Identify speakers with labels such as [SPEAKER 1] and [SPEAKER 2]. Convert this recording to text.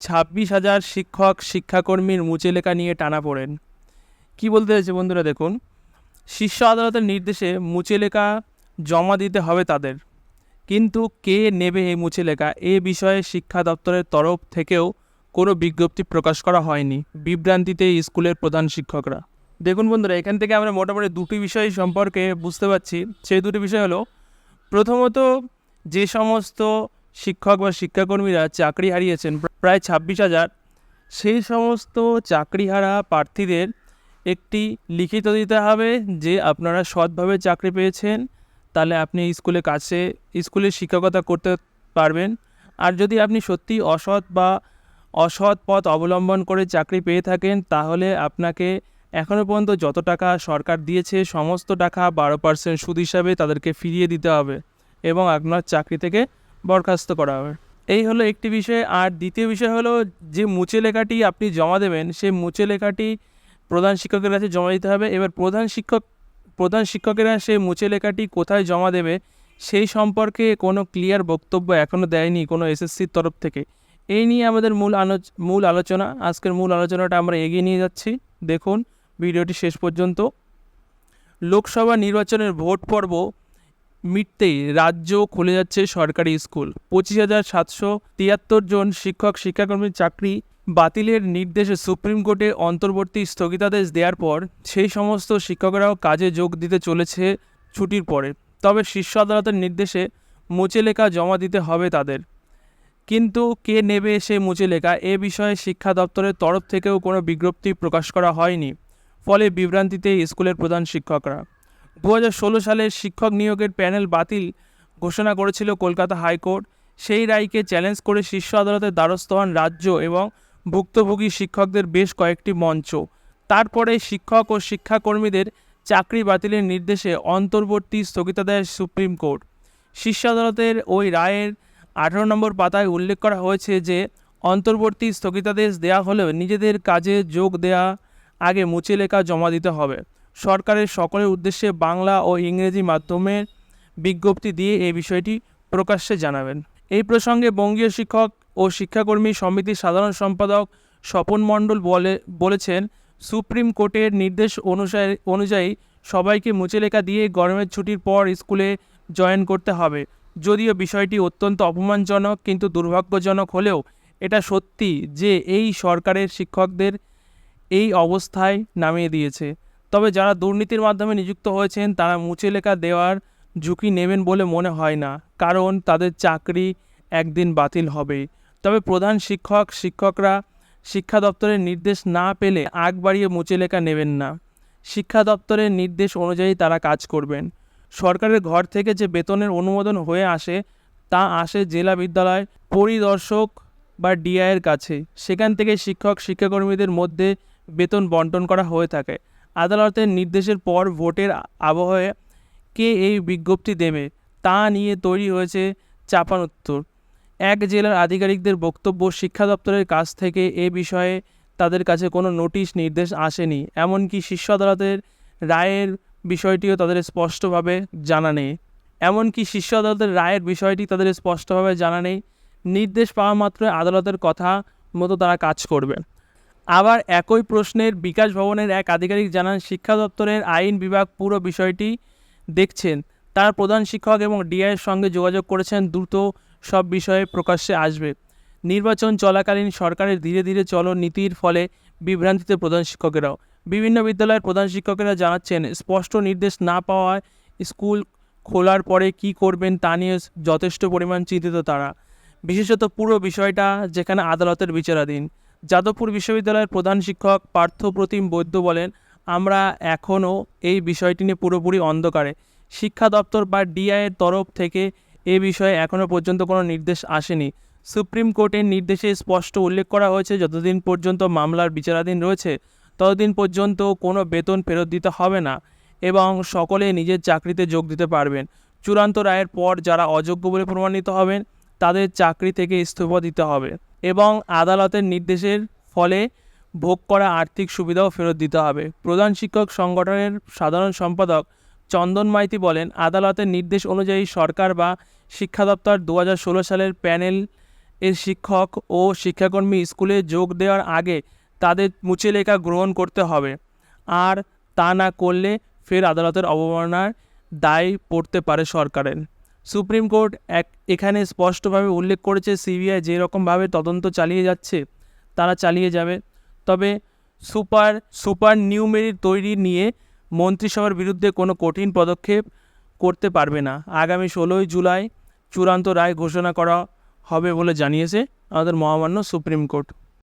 [SPEAKER 1] 26,000 শিক্ষক শিক্ষাকর্মীর মুচলেকা নিয়ে টানাপোড়েন। কি বলতে চাইছে বন্ধুরা, দেখুন, শীর্ষ আদালতের নির্দেশে মুচলেকা জমা দিতে হবে তাদের, কিন্তু কে নেবে এই মুচলেকা এ বিষয়ে শিক্ষা দপ্তরের তরফ থেকেও কোনো বিজ্ঞপ্তি প্রকাশ করা হয়নি। বিভ্রান্তিতে স্কুলের প্রধান শিক্ষকরা। দেখুন বন্ধুরা, এখান থেকে আমরা মোটামুটি দুটি বিষয় সম্পর্কে বুঝতে পারছি। সেই দুটি বিষয় হলো, প্রথমত, যে সমস্ত শিক্ষক বা শিক্ষাকর্মীরা চাকরি হারিয়েছেন প্রায় 26,000, সেই সমস্ত চাকরিহারা প্রার্থীদের একটি লিখিত দিতে হবে যে আপনারা সৎভাবে চাকরি পেয়েছেন, তাহলে আপনি স্কুলে শিক্ষকতা করতে পারবেন। আর যদি আপনি সত্যি অসৎ পথ অবলম্বন করে চাকরি পেয়ে থাকেন, তাহলে আপনাকে এখনও পর্যন্ত যত টাকা সরকার দিয়েছে সমস্ত টাকা 12% সুদ হিসাবে তাদেরকে ফিরিয়ে দিতে হবে এবং আপনার চাকরি থেকে বরখাস্ত করা হবে। এই হলো একটি বিষয়। আর দ্বিতীয় বিষয় হলো, যে মুচলেখাটি আপনি জমা দেবেন সেই মুচলেখাটি প্রধান শিক্ষকের কাছে জমা দিতে হবে। এবার প্রধান শিক্ষকেরা সেই মুচলেখাটি কোথায় জমা দেবে সেই সম্পর্কে কোনো ক্লিয়ার বক্তব্য এখনও দেয়নি কোনো এসএসসির তরফ থেকে। এই নিয়ে আমাদের মূল আলোচনা। আজকের মূল আলোচনাটা আমরা এগিয়ে নিয়ে যাচ্ছি। দেখুন ভিডিওটি শেষ পর্যন্ত। লোকসভা নির্বাচনের ভোট পর্ব মিটতেই রাজ্য খুলে যাচ্ছে সরকারি স্কুল। 25,773 জন শিক্ষক শিক্ষাকর্মীর চাকরি বাতিলের নির্দেশে সুপ্রিম কোর্টে অন্তর্বর্তী স্থগিতাদেশ দেওয়ার পর সেই সমস্ত শিক্ষকরাও কাজে যোগ দিতে চলেছে ছুটির পরে। তবে শীর্ষ আদালতের নির্দেশে মুচলেখা জমা দিতে হবে তাদের, কিন্তু কে নেবে সেই মুচলেখা এ বিষয়ে শিক্ষা দপ্তরের তরফ থেকেও কোনো বিজ্ঞপ্তি প্রকাশ করা হয়নি। ফলে বিভ্রান্তিতে স্কুলের প্রধান শিক্ষকরা। 2016 সালের শিক্ষক নিয়োগের প্যানেল বাতিল ঘোষণা করেছিল কলকাতা হাইকোর্ট। সেই রায়কে চ্যালেঞ্জ করে শীর্ষ আদালতের দ্বারস্থ হন রাজ্য এবং ভুক্তভোগী শিক্ষকদের বেশ কয়েকটি মঞ্চ। তারপরে শিক্ষক ও শিক্ষাকর্মীদের চাকরি বাতিলের নির্দেশে অন্তর্বর্তী স্থগিতাদেশ সুপ্রিম কোর্ট। শীর্ষ আদালতের ওই রায়ের 18 নম্বর পাতায় উল্লেখ করা হয়েছে যে অন্তর্বর্তী স্থগিতাদেশ দেওয়া হলেও নিজেদের কাজে যোগ দেওয়া আগে মুচলেখা জমা দিতে হবে। সরকারের সকলের উদ্দেশ্যে বাংলা ও ইংরেজি মাধ্যমের বিজ্ঞপ্তি দিয়ে এই বিষয়টি প্রকাশ্যে জানাবেন। এই প্রসঙ্গে বঙ্গীয় শিক্ষক ও শিক্ষাকর্মী সমিতির সাধারণ সম্পাদক স্বপন মণ্ডল বলেছেন, সুপ্রিম কোর্টের নির্দেশ অনুযায়ী সবাইকে মুচলেখা দিয়ে গরমের ছুটির পর স্কুলে জয়েন করতে হবে। যদিও বিষয়টি অত্যন্ত অপমানজনক কিন্তু দুর্ভাগ্যজনক হলেও এটা সত্যি যে এই সরকারের শিক্ষকদের এই অবস্থায় নামিয়ে দিয়েছে। তবে যারা দুর্নীতির মাধ্যমে নিযুক্ত হয়েছেন তারা মুচলেখা দেওয়ার ঝুঁকি নেবেন বলে মনে হয় না, কারণ তাদের চাকরি একদিন বাতিল হবে। তবে প্রধান শিক্ষকরা শিক্ষা দপ্তরের নির্দেশ না পেলে আগ বাড়িয়ে মুচলেখা নেবেন না। শিক্ষা দপ্তরের নির্দেশ অনুযায়ী তারা কাজ করবেন। সরকারের ঘর থেকে যে বেতনের অনুমোদন হয়ে আসে তা আসে জেলা বিদ্যালয় পরিদর্শক বা ডিআইয়ের কাছে। সেখান থেকে শিক্ষক শিক্ষাকর্মীদের মধ্যে বেতন বন্টন করা হয়ে থাকে। আদালতের নির্দেশের পর ভোটের আবহে কে এই বিজ্ঞপ্তি দেবে তা নিয়ে তৈরি হয়েছে চাপানোত্তর। এক জেলার আধিকারিকদের বক্তব্য, শিক্ষা দপ্তরের কাছ থেকে এ বিষয়ে তাদের কাছে কোনো নোটিশ আসেনি। এমনকি শীর্ষ আদালতের রায়ের বিষয়টিও তাদের স্পষ্টভাবে জানা নেই। নির্দেশ পাওয়া মাত্র আদালতের কথা মতো তারা কাজ করবে। আবার একই প্রশ্নের বিকাশ ভবনের এক আধিকারিক জানান, শিক্ষা দপ্তরের আইন বিভাগ পুরো বিষয়টি দেখছেন। তার প্রধান শিক্ষক এবং ডিআইয়ের সঙ্গে যোগাযোগ করেছেন, দ্রুত সব বিষয়ে প্রকাশ্যে আসবে। নির্বাচন চলাকালীন সরকারের ধীরে ধীরে চলন নীতির ফলে বিভ্রান্তিতে প্রধান শিক্ষকেরাও। বিভিন্ন বিদ্যালয়ের প্রধান শিক্ষকেরা জানাচ্ছেন, স্পষ্ট নির্দেশ না পাওয়ায় স্কুল খোলার পরে কি করবেন তা নিয়ে যথেষ্ট পরিমাণ চিন্তিত তারা, বিশেষত পুরো বিষয়টা যেখানে আদালতের বিচারাধীন। যাদবপুর বিশ্ববিদ্যালয়ের প্রধান শিক্ষক পার্থপ্রতিম বৈদ্য বলেন, আমরা এখনও এই বিষয়টি নিয়ে পুরোপুরি অন্ধকারে। শিক্ষা দপ্তর বা ডিআইয়ের তরফ থেকে এ বিষয়ে এখনও পর্যন্ত কোনো নির্দেশ আসেনি। সুপ্রিম কোর্টের নির্দেশে স্পষ্ট উল্লেখ করা হয়েছে, যতদিন পর্যন্ত মামলার বিচারাধীন রয়েছে ততদিন পর্যন্ত কোনো বেতন ফেরত দিতে হবে না এবং সকলে নিজের চাকরিতে যোগ দিতে পারবেন। চূড়ান্ত রায়ের পর যারা অযোগ্য বলে প্রমাণিত হবেন তাদের চাকরি থেকে ইস্তফা দিতে হবে এবং আদালতের নির্দেশের ফলে ভোগ করা আর্থিক সুবিধাও ফেরত দিতে হবে। প্রধান শিক্ষক সংগঠনের সাধারণ সম্পাদক চন্দন মাইতি বলেন, আদালতের নির্দেশ অনুযায়ী সরকার বা শিক্ষা দপ্তর 2016 সালের প্যানেল এর শিক্ষক ও শিক্ষাকর্মী স্কুলে যোগ দেওয়ার আগে তাদের মুছে লেখা গ্রহণ করতে হবে, আর তা না করলে ফের আদালতের অবমাননার দায় পড়তে পারে সরকারের। সুপ্রিম কোর্ট এখানে স্পষ্টভাবে উল্লেখ করেছে, সিবিআই যে রকমভাবে তদন্ত চালিয়ে যাচ্ছে তারা চালিয়ে যাবে, তবে সুপার নিউমেরি তৈরি নিয়ে মন্ত্রিসভার বিরুদ্ধে কোনো কঠিন পদক্ষেপ করতে পারবে না। আগামী 16ই জুলাই চূড়ান্ত রায় ঘোষণা করা হবে বলে জানিয়েছে আমাদের মহামান্য সুপ্রিম কোর্ট।